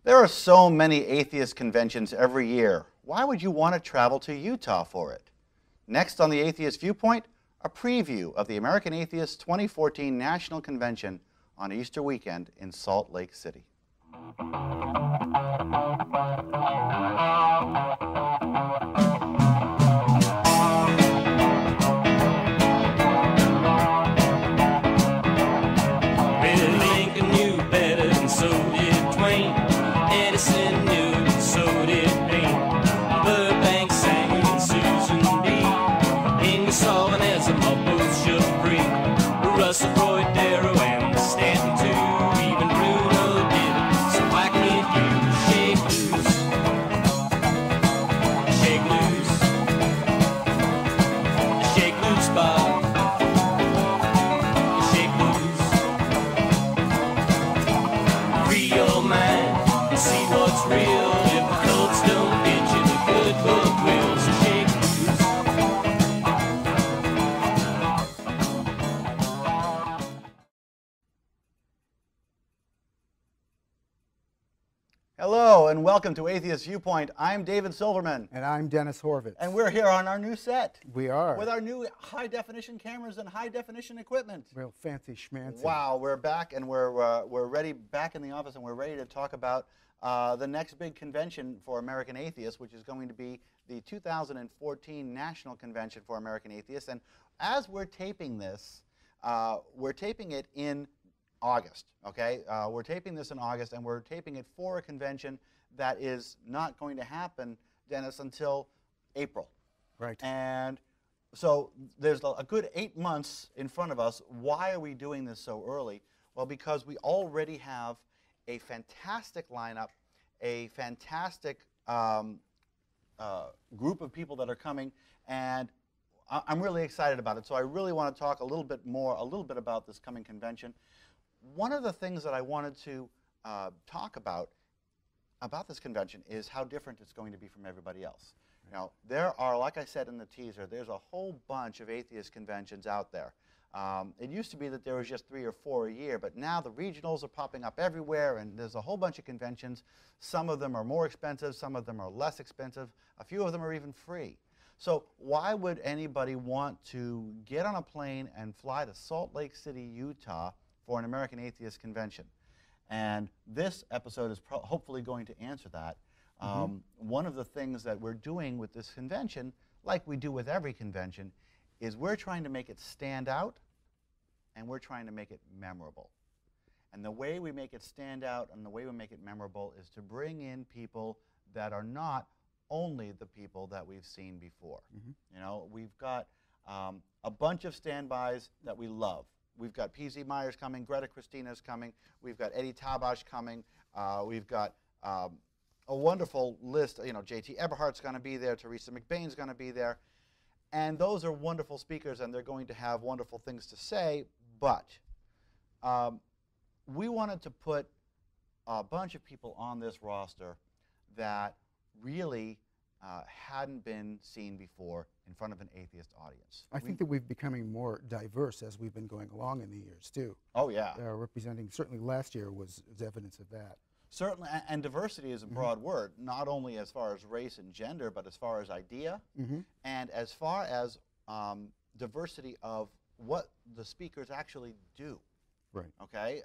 There are so many atheist conventions every year. Why would you want to travel to Utah for it? Next on the Atheist Viewpoint, a preview of the American Atheists 2014 National Convention on Easter weekend in Salt Lake City. Hello and welcome to Atheist Viewpoint. I'm David Silverman. And I'm Dennis Horvitz. And we're here on our new set. We are. With our new high-definition cameras and high-definition equipment. Real fancy schmancy. Wow, we're back and we're ready, back in the office, and we're ready to talk about the next big convention for American Atheists, which is going to be the 2014 National Convention for American Atheists. And as we're taping this, we're taping it in August, okay? We're taping this in August, and we're taping it for a convention that is not going to happen, Dennis, until April. Right. And so there's a good 8 months in front of us. Why are we doing this so early? Well, because we already have a fantastic lineup, a fantastic group of people that are coming, and I'm really excited about it. So I really want to talk a little bit about this coming convention. One of the things that I wanted to talk about this convention is how different it's going to be from everybody else. You know, there are, like I said in the teaser, there's a whole bunch of atheist conventions out there. It used to be that there was just 3 or 4 a year, but now the regionals are popping up everywhere, and there's a whole bunch of conventions. Some of them are more expensive, some of them are less expensive, a few of them are even free. So why would anybody want to get on a plane and fly to Salt Lake City, Utah for an American Atheist convention? And this episode is hopefully going to answer that. One of the things that we're doing with this convention, like we do with every convention, is we're trying to make it stand out, and we're trying to make it memorable. And the way we make it stand out and the way we make it memorable is to bring in people that are not only the people that we've seen before. You know, we've got a bunch of standbys that we love. We've got P.Z. Myers coming, Greta Christina's coming, we've got Eddie Tabash coming, we've got a wonderful list. You know, J.T. Eberhardt's going to be there, Teresa McBain's going to be there, and those are wonderful speakers, and they're going to have wonderful things to say. But we wanted to put a bunch of people on this roster that really hadn't been seen before in front of an atheist audience. I think that we've becoming more diverse as we've been going along in the years, too. Oh, yeah. Representing, certainly last year was evidence of that. Certainly, and diversity is a broad word, not only as far as race and gender, but as far as idea, and as far as diversity of what the speakers actually do. Right. Okay?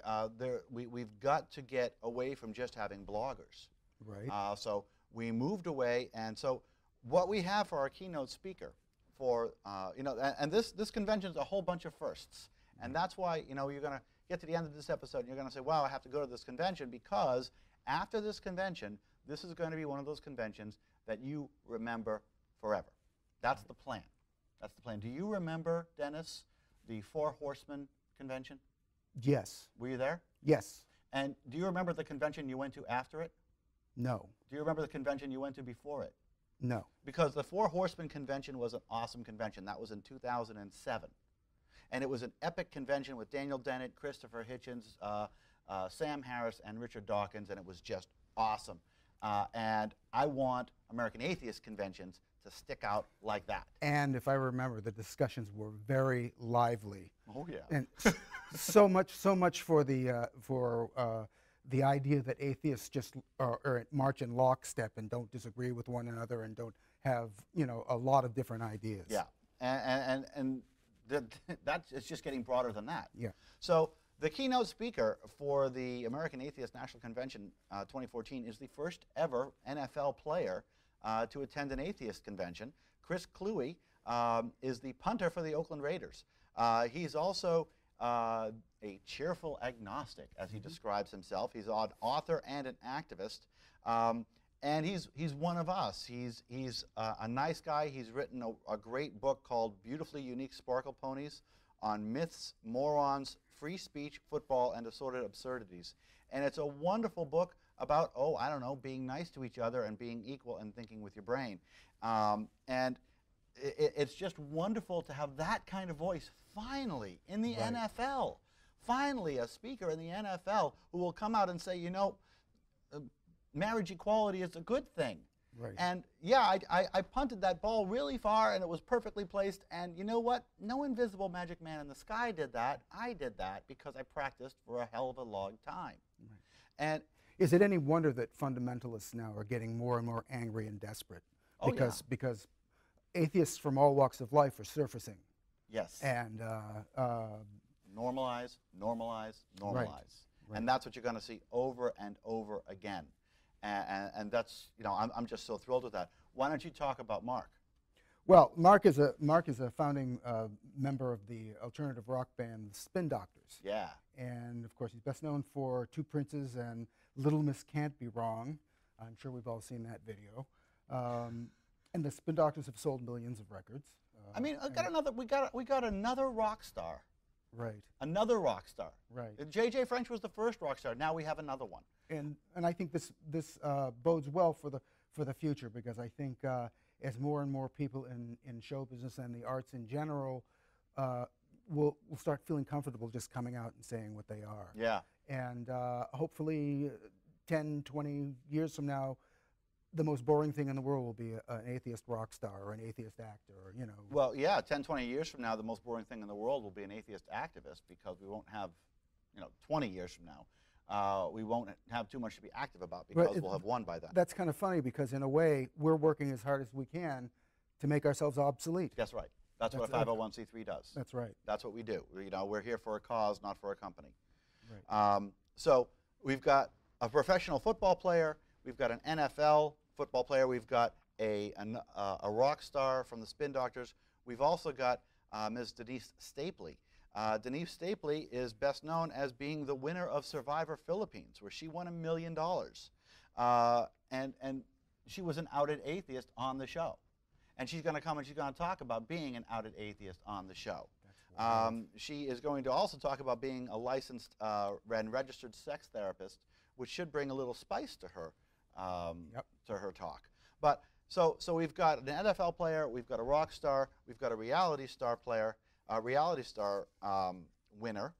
We've got to get away from just having bloggers. Right. So we moved away, and so what we have for our keynote speaker for, you know, and this convention is a whole bunch of firsts. And that's why, you know, you're going to get to the end of this episode and you're going to say, wow, I have to go to this convention, because after this convention, this is going to be one of those conventions that you remember forever. That's the plan. That's the plan. Do you remember, Dennis, the Four Horsemen convention? Yes. Were you there? Yes. And do you remember the convention you went to after it? No. Do you remember the convention you went to before it? No. Because the Four Horsemen convention was an awesome convention. That was in 2007. And it was an epic convention with Daniel Dennett, Christopher Hitchens, Sam Harris, and Richard Dawkins, and it was just awesome. And I want American Atheist conventions to stick out like that. And if I remember, the discussions were very lively. Oh, yeah. And so much for the the idea that atheists just are march in lockstep and don't disagree with one another and don't have, you know, a lot of different ideas. Yeah, and that's it's just getting broader than that. Yeah. So the keynote speaker for the American Atheist National Convention 2014 is the first ever NFL player to attend an atheist convention. Chris Cluey is the punter for the Oakland Raiders. He's also a cheerful agnostic, as he describes himself. He's an author and an activist, and he's one of us. He's a nice guy. He's written a great book called Beautifully Unique Sparkle Ponies on Myths, Morons, Free Speech, Football, and Assorted Absurdities. And it's a wonderful book about, oh, I don't know, being nice to each other and being equal and thinking with your brain. And it's just wonderful to have that kind of voice finally in the NFL. Finally, a speaker in the NFL who will come out and say, you know, marriage equality is a good thing. Right. And yeah, I punted that ball really far and it was perfectly placed. And you know what? No invisible magic man in the sky did that. I did that because I practiced for a hell of a long time. Right. And is it any wonder that fundamentalists now are getting more and more angry and desperate? Because atheists from all walks of life are surfacing. Yes. And normalize, normalize, normalize. Right. And that's what you're going to see over and over again. And that's, you know, I'm just so thrilled with that. Why don't you talk about Mark? Well, Mark is a founding member of the alternative rock band the Spin Doctors. Yeah. And of course, he's best known for Two Princes and Little Miss Can't Be Wrong. I'm sure we've all seen that video. And the Spin Doctors have sold millions of records. I mean, we got another rock star. Right. Another rock star. Right. J.J. French was the first rock star. Now we have another one. And I think this bodes well for the future, because I think as more and more people in show business and the arts in general will start feeling comfortable just coming out and saying what they are. Yeah. And hopefully 10, 20 years from now, the most boring thing in the world will be an atheist rock star or an atheist actor, or, you know. Well, yeah, 10, 20 years from now, the most boring thing in the world will be an atheist activist, because we won't have, 20 years from now, we won't have too much to be active about, because we'll have won by then. That's kind of funny, because in a way, we're working as hard as we can to make ourselves obsolete. That's right. That's what a 501c3 does. That's right. That's what we do. We're here for a cause, not for a company. Right. So we've got a professional football player. We've got an NFL football player. We've got a rock star from the Spin Doctors. We've also got Ms. Denise Stapley. Denise Stapley is best known as being the winner of Survivor Philippines, where she won $1 million. And she was an outed atheist on the show. And she's going to come and she's going to talk about being an outed atheist on the show. She is going to also talk about being a licensed and registered sex therapist, which should bring a little spice to her to her talk. But so we've got an NFL player, we've got a rock star, we've got a reality star player, a reality star winner.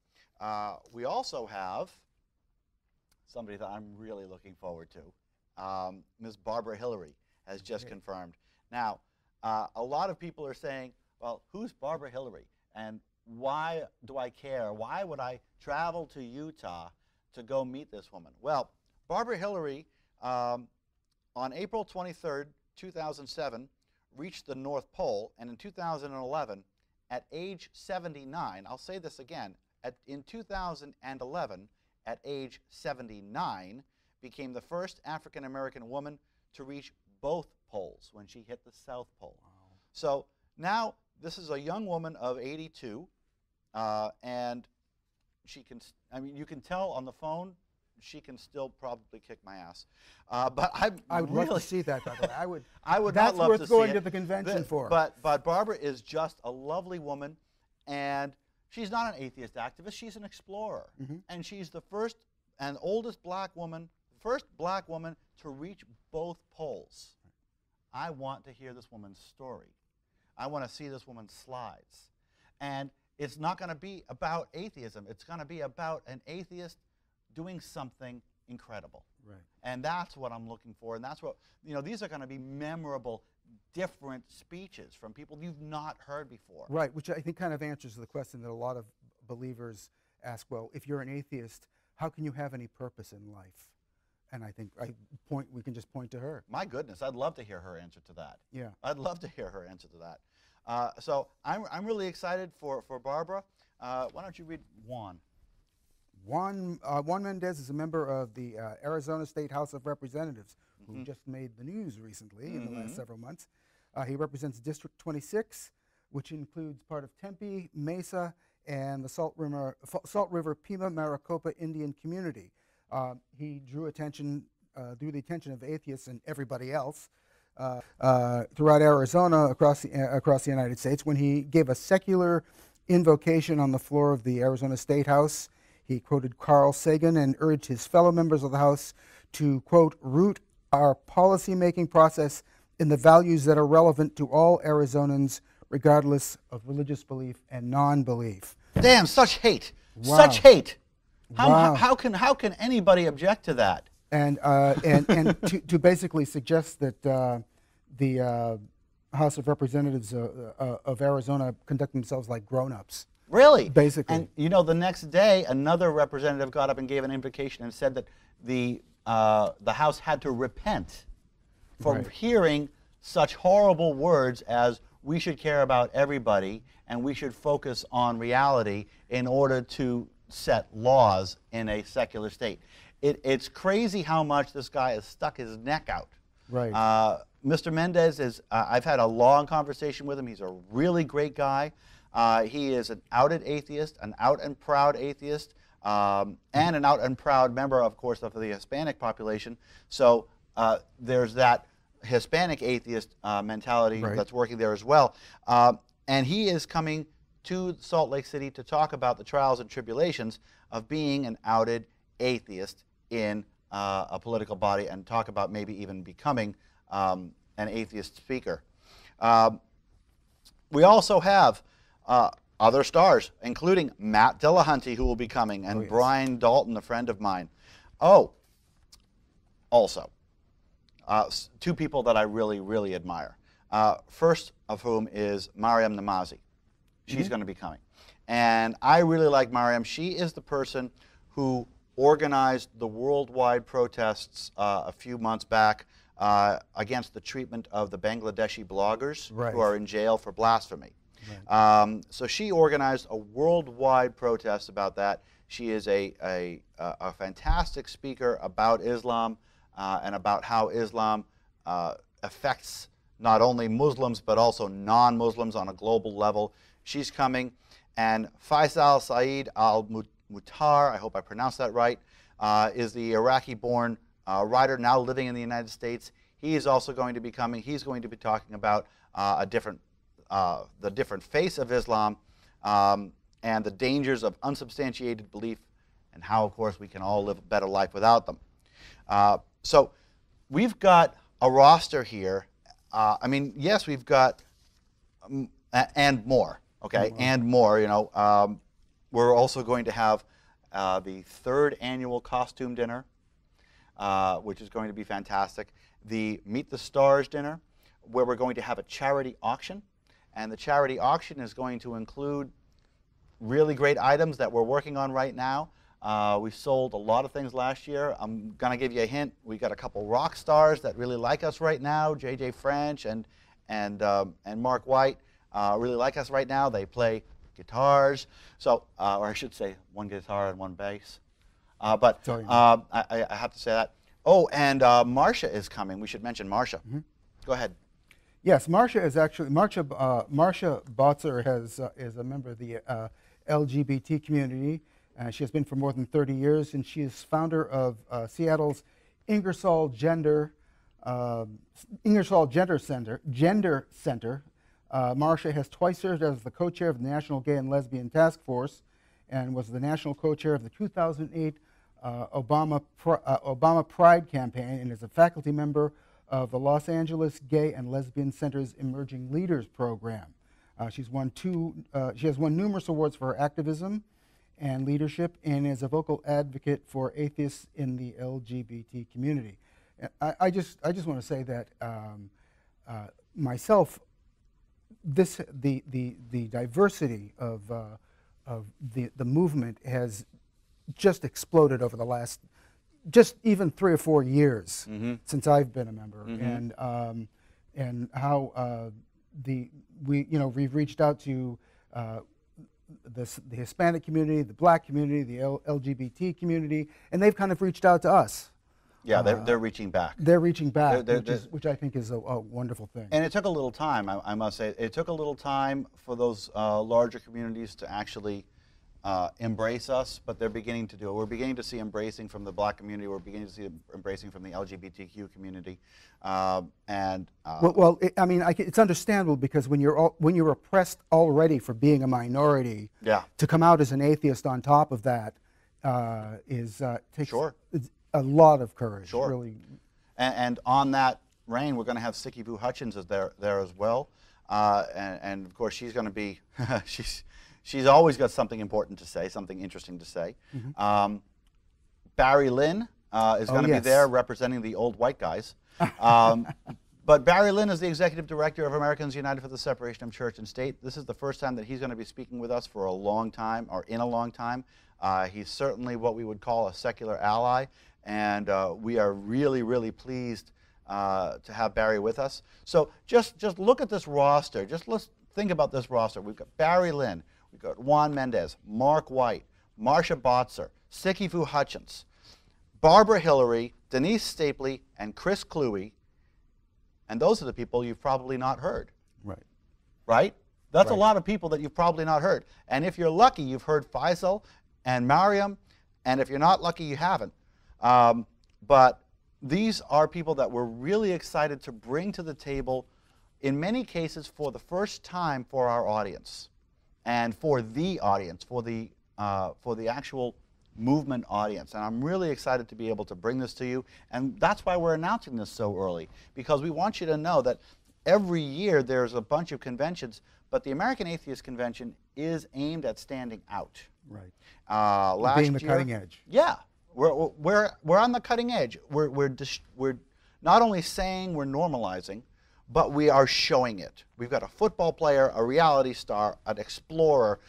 We also have somebody that I'm really looking forward to. Ms. Barbara Hillary has just confirmed. Now, a lot of people are saying, well, who's Barbara Hillary? And why do I care? Why would I travel to Utah to go meet this woman? Well, Barbara Hillary, on April 23rd, 2007, reached the North Pole, and in 2011, at age 79, I'll say this again, in 2011, at age 79, became the first African-American woman to reach both poles when she hit the South Pole. Wow. So now this is a young woman of 82, and she can, you can tell on the phone, she can still probably kick my ass. But I would love to see that, by the way. I would that's not love to see it. That's worth going to the convention for. But Barbara is just a lovely woman, and she's not an atheist activist. She's an explorer. And she's the first and oldest black woman, first black woman to reach both poles. I want to hear this woman's story. I want to see this woman's slides. And it's not going to be about atheism. It's going to be about an atheist doing something incredible. Right. And that's what I'm looking for. And that's what, these are going to be memorable, different speeches from people you've not heard before. Right, which I think kind of answers the question that a lot of believers ask, well, if you're an atheist, how can you have any purpose in life? And I think we can just point to her. My goodness, I'd love to hear her answer to that. Yeah. I'd love to hear her answer to that. So I'm really excited for Barbara. Why don't you read Juan? Juan Mendez is a member of the Arizona State House of Representatives, who just made the news recently in the last several months. He represents District 26, which includes part of Tempe, Mesa, and the Salt River Pima Maricopa Indian community. He drew the attention of atheists and everybody else throughout Arizona, across the United States, when he gave a secular invocation on the floor of the Arizona State House. He quoted Carl Sagan and urged his fellow members of the House to, quote, root our policymaking process in the values that are relevant to all Arizonans, regardless of religious belief and non-belief. Damn, such hate. Wow. Such hate. Wow. How can anybody object to that? And to basically suggest that the House of Representatives of Arizona conduct themselves like grown-ups. Really? Basically. And you know, the next day, another representative got up and gave an invocation and said that the House had to repent for hearing such horrible words as we should care about everybody and we should focus on reality in order to set laws in a secular state. It's crazy how much this guy has stuck his neck out. Right. Mr. Mendez is, I've had a long conversation with him. He's a really great guy. He is an outed atheist, an out and proud atheist, and an out and proud member, of course, of the Hispanic population. So there's that Hispanic atheist mentality that's working there as well. And he is coming to Salt Lake City to talk about the trials and tribulations of being an outed atheist in a political body and talk about maybe even becoming an atheist speaker. We also have other stars, including Matt Dillahunty, who will be coming, and Brian Dalton, a friend of mine. Oh, also, two people that I really, really admire. First of whom is Mariam Namazi. She's going to be coming. And I really like Mariam. She is the person who organized the worldwide protests a few months back against the treatment of the Bangladeshi bloggers who are in jail for blasphemy. So she organized a worldwide protest about that. She is a fantastic speaker about Islam and about how Islam affects not only Muslims but also non-Muslims on a global level. She's coming. And Faisal Saeed al-Mutar, I hope I pronounced that right, is the Iraqi-born writer now living in the United States. He is also going to be coming. He's going to be talking about the different face of Islam and the dangers of unsubstantiated belief and how, of course, we can all live a better life without them. So we've got a roster here. I mean, yes, we've got and more, okay, and more. You know, we're also going to have the 3rd annual costume dinner, which is going to be fantastic. The Meet the Stars dinner, where we're going to have a charity auction. And the charity auction is going to include really great items that we're working on right now. We sold a lot of things last year. I'm going to give you a hint. We got a couple rock stars that really like us right now. J.J. French and Mark White really like us right now. They play guitars. So, or I should say one guitar and one bass. But I have to say that. Oh, and Marcia is coming. We should mention Marcia. Go ahead. Yes, Marcia is actually, Marcia Botzer is a member of the LGBT community. She has been for more than 30 years, and she is founder of Seattle's Ingersoll Gender Center. Marcia has twice served as the co-chair of the National Gay and Lesbian Task Force and was the national co-chair of the 2008 Obama Pride campaign and is a faculty member of the Los Angeles Gay and Lesbian Center's Emerging Leaders Program. She has won numerous awards for her activism and leadership and is a vocal advocate for atheists in the LGBT community. I just want to say that myself, the diversity of the movement has just exploded over the last, just even 3 or 4 years since I've been a member, and how we've reached out to the Hispanic community, the Black community, the LGBT community, and they've kind of reached out to us. Yeah, they're reaching back. They're reaching back, which I think is a wonderful thing. And it took a little time, I must say. It took a little time for those larger communities to actually embrace us, but they're beginning to do it. We're beginning to see embracing from the Black community. We're beginning to see embracing from the LGBTQ community. I mean, it's understandable, because when you're oppressed already for being a minority, to come out as an atheist on top of that takes a lot of courage. Really. And on that reign, we're going to have Sicky Vu Hutchins there as well, and of course she's going to be she's always got something important to say, something interesting to say. Barry Lynn is going to be there representing the old white guys. But Barry Lynn is the executive director of Americans United for the Separation of Church and State. This is the first time that he's going to be speaking with us for a long time, or in a long time. He's certainly what we would call a secular ally, and we are really, really pleased to have Barry with us. So just look at this roster. Let's think about this roster. We've got Barry Lynn, we've got Juan Mendez, Mark White, Marcia Botzer, Sicky Vu Hutchins, Barbara Hillary, Denise Stapley, and Chris Cluey. And those are the people you've probably not heard. Right? That's a lot of people that you've probably not heard. And if you're lucky, you've heard Faisal and Mariam, and if you're not lucky, you haven't. But these are people that we're really excited to bring to the table, in many cases for the first time, for our audience, and for the audience, for the actual movement audience. And I'm really excited to be able to bring this to you, and that's why we're announcing this so early, because we want you to know that every year there's a bunch of conventions, but the American Atheist Convention is aimed at standing out. Last being the year, cutting edge. Yeah, we're on the cutting edge. We're not only saying we're normalizing, but we are showing it. We've got a football player, a reality star, an explorer.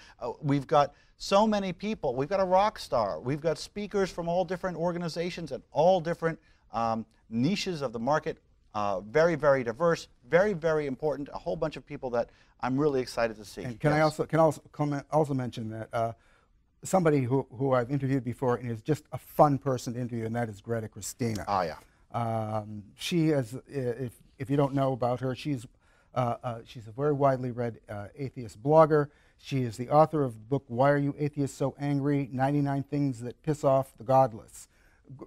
We've got so many people. We've got a rock star. We've got speakers from all different organizations and all different niches of the market. Very, very diverse. Very, very important. A whole bunch of people that I'm really excited to see. And can I also mention that somebody who I've interviewed before and is just a fun person to interview, and that is Greta Christina. She is, if you don't know about her, she's a very widely read atheist blogger. She is the author of the book, Why Are You Atheists So Angry? 99 Things That Piss Off the Godless.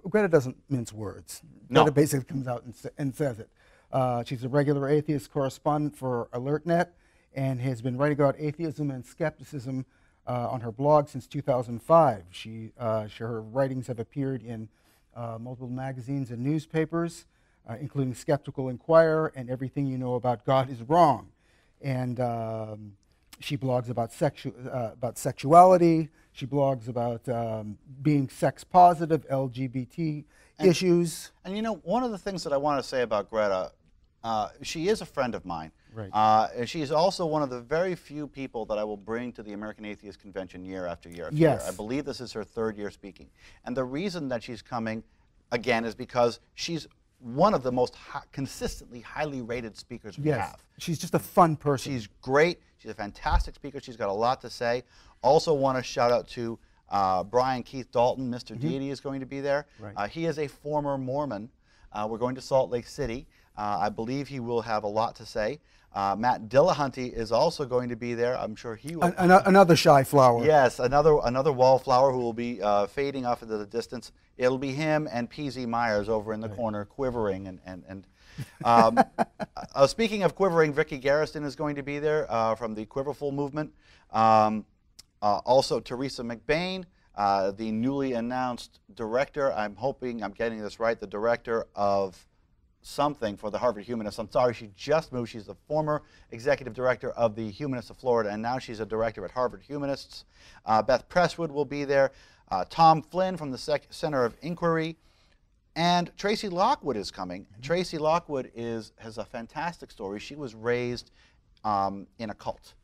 Greta doesn't mince words. Greta basically comes out and says it. She's a regular atheist correspondent for AlertNet and has been writing about atheism and skepticism on her blog since 2005. Her writings have appeared in multiple magazines and newspapers, including Skeptical Inquirer and Everything You Know About God Is Wrong. And she blogs about sexuality. She blogs about being sex positive, LGBT issues. And you know, one of the things that I want to say about Greta, she is a friend of mine. And she is also one of the very few people that I will bring to the American Atheist Convention year after year after year. I believe this is her 3rd year speaking. And the reason that she's coming, again, is because she's one of the most consistently highly rated speakers we have. She's just a fun person. She's great. She's a fantastic speaker. She's got a lot to say. Also want to shout out to Brian Keith Dalton. Mr. Deity is going to be there. He is a former Mormon. We're going to Salt Lake City. I believe he will have a lot to say. Matt Dillahunty is also going to be there. I'm sure he will. Another shy flower. Yes, another wallflower who will be fading off into the distance. It'll be him and P.Z. Myers over in the corner, quivering. Speaking of quivering, Vicki Garrison is going to be there from the Quiverful movement. Also, Teresa McBain, the newly announced director. I'm hoping I'm getting this right. The director of something for the Harvard Humanists. I'm sorry, she just moved. She's the former executive director of the Humanists of Florida, and now she's a director at Harvard Humanists. Beth Presswood will be there. Tom Flynn from the Center of Inquiry. And Tracy Lockwood is coming. Tracy Lockwood has a fantastic story. She was raised in a cult.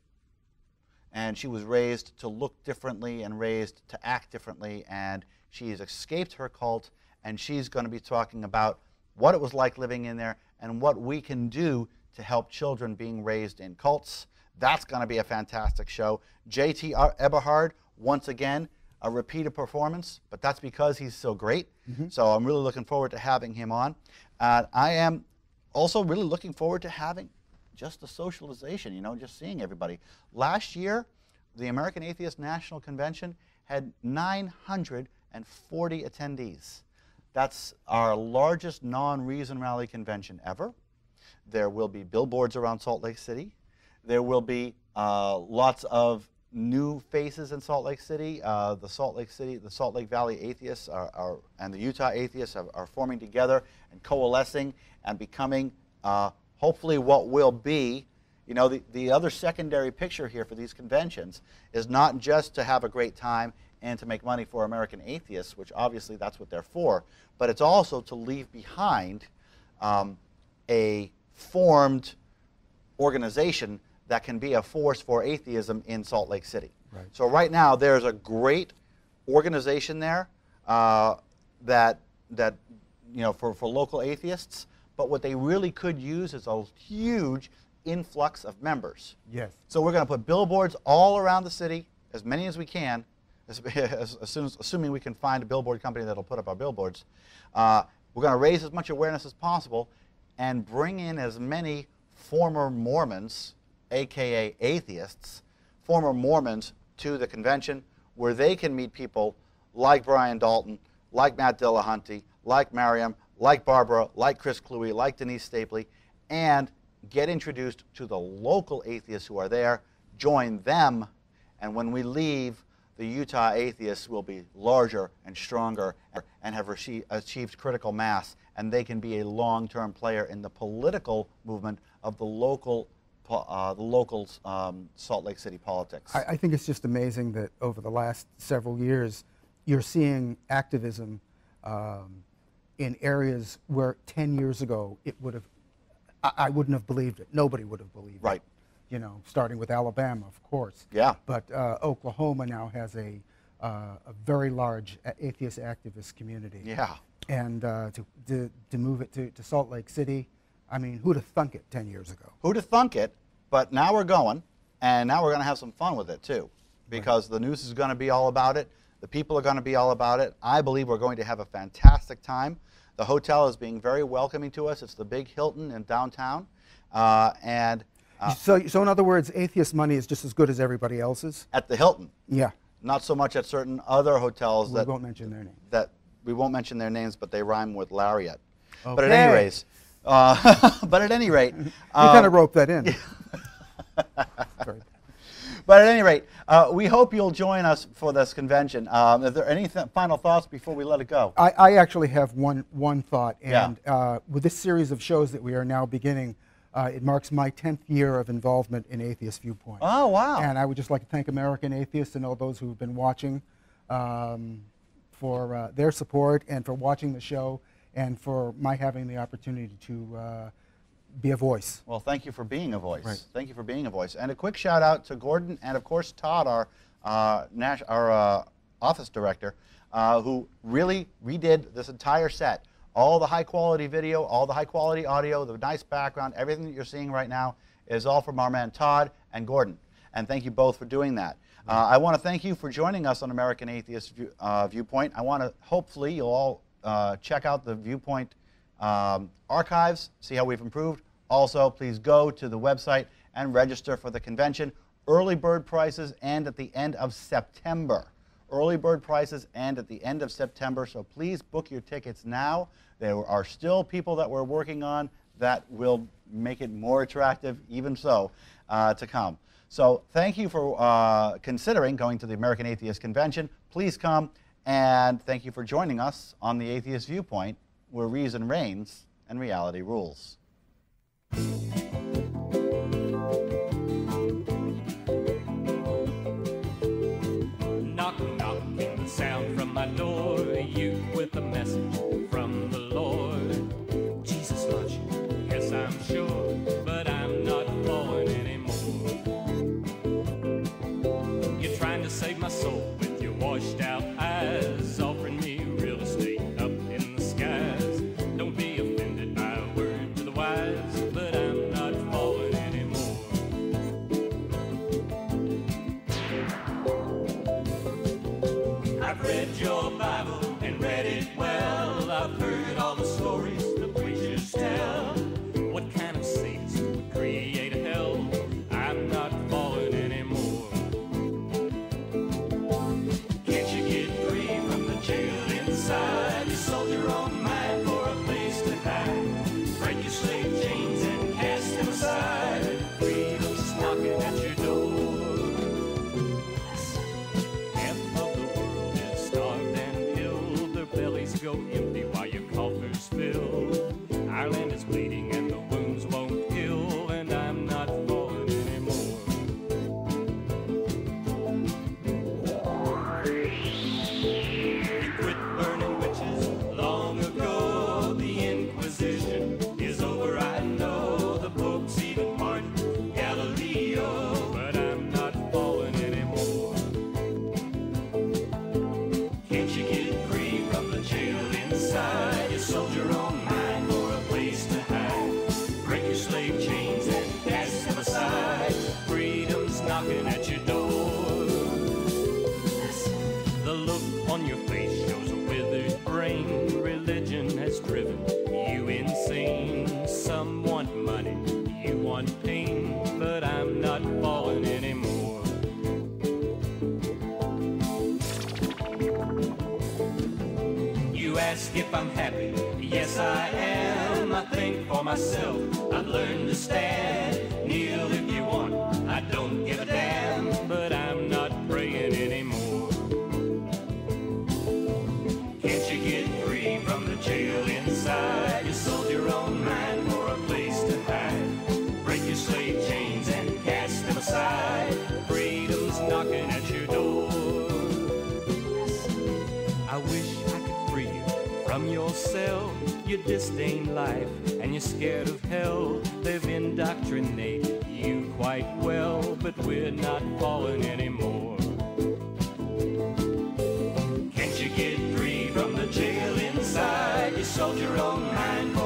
and she was raised to look differently and raised to act differently, and she's escaped her cult, and she's going to be talking about what it was like living in there and what we can do to help children being raised in cults. That's going to be a fantastic show. J.T. Eberhard, once again, a repeated performance, but that's because he's so great. So I'm really looking forward to having him on. I am also really looking forward to having just the socialization, you know, just seeing everybody. Last year, the American Atheist National Convention had 940 attendees. That's our largest non-reason rally convention ever. There will be billboards around Salt Lake City. There will be lots of new faces in Salt Lake City. The Salt Lake Valley Atheists and the Utah Atheists are forming together and coalescing and becoming hopefully what will be, you know, the other secondary picture here for these conventions is not just to have a great time and to make money for American Atheists, which obviously that's what they're for, but it's also to leave behind a formed organization that can be a force for atheism in Salt Lake City. Right. So right now there's a great organization there that you know, for local atheists, but what they really could use is a huge influx of members. Yes. So we're going to put billboards all around the city, as many as we can, assuming we can find a billboard company that'll put up our billboards. We're going to raise as much awareness as possible and bring in as many former Mormons, aka atheists, former Mormons to the convention where they can meet people like Brian Dalton, like Matt Dillahunty, like Mariam, like Barbara, like Chris Cluey, like Denise Stapley, and get introduced to the local atheists who are there, join them, and when we leave, the Utah atheists will be larger and stronger and have achieved critical mass, and they can be a long-term player in the political movement of the local Salt Lake City politics. I think it's just amazing that over the last several years, you're seeing activism in areas where 10 years ago it would have, I wouldn't have believed it. Nobody would have believed Right. it. You know, starting with Alabama, of course. Yeah. But Oklahoma now has a very large atheist activist community. Yeah. And to move it to Salt Lake City, I mean, who'd have thunk it 10 years ago? Who'd have thunk it? But now we're going, and now we're going to have some fun with it too, because the news is going to be all about it. The people are going to be all about it. I believe we're going to have a fantastic time. The hotel is being very welcoming to us. It's the Big Hilton in downtown, So in other words, atheist money is just as good as everybody else's? at the Hilton. Yeah. Not so much at certain other hotels We won't mention their name. that we won't mention their names, but they rhyme with lariat. Okay. But at any rate, You kind of roped that in. Sorry. But at any rate, we hope you'll join us for this convention. Are there any final thoughts before we let it go? I actually have one thought, and Yeah. with this series of shows that we are now beginning, it marks my 10th year of involvement in Atheist Viewpoint. Oh, wow. And I would just like to thank American Atheists and all those who have been watching for their support and for watching the show and for my having the opportunity to be a voice. Well, thank you for being a voice. Right. Thank you for being a voice. And a quick shout out to Gordon and, of course, Todd, our office director, who really redid this entire set. All the high-quality video, all the high-quality audio, the nice background, everything that you're seeing right now is all from our man Todd and Gordon. And thank you both for doing that. I want to thank you for joining us on American Atheist Viewpoint. I want to, hopefully, you'll all check out the Viewpoint archives, see how we've improved. Also, please go to the website and register for the convention. Early bird prices end at the end of September. Early bird prices end at the end of September, so please book your tickets now. There are still people that we're working on that will make it more attractive, even so, to come. So thank you for considering going to the American Atheist Convention. Please come, and thank you for joining us on the Atheist Viewpoint, where reason reigns and reality rules. Knock, knock, the sound from my door, you with a message from the Lord. Jesus loves you, yes I'm sure, but I'm not born anymore. You sold your own mind for a place to hide. Break your slave chains and cast them aside. Freedom's knocking at your door. The look on your face shows a withered brain. Religion has driven you insane. Some want money, you want pain, but I'm not falling anymore. You ask if I'm happy, yes I am. I think for myself, I've learned to stand. Kneel if you want, I don't give a damn, but I'm not praying anymore. Can't you get free from the jail inside? You sold your own mind for a place to hide. Break your slave chains and cast them aside. Freedom's knocking at your door. I wish I could free you from your cell. You disdain life and you're scared of hell. They've indoctrinated you quite well, but we're not falling anymore. Can't you get free from the jail inside? You sold your own mind for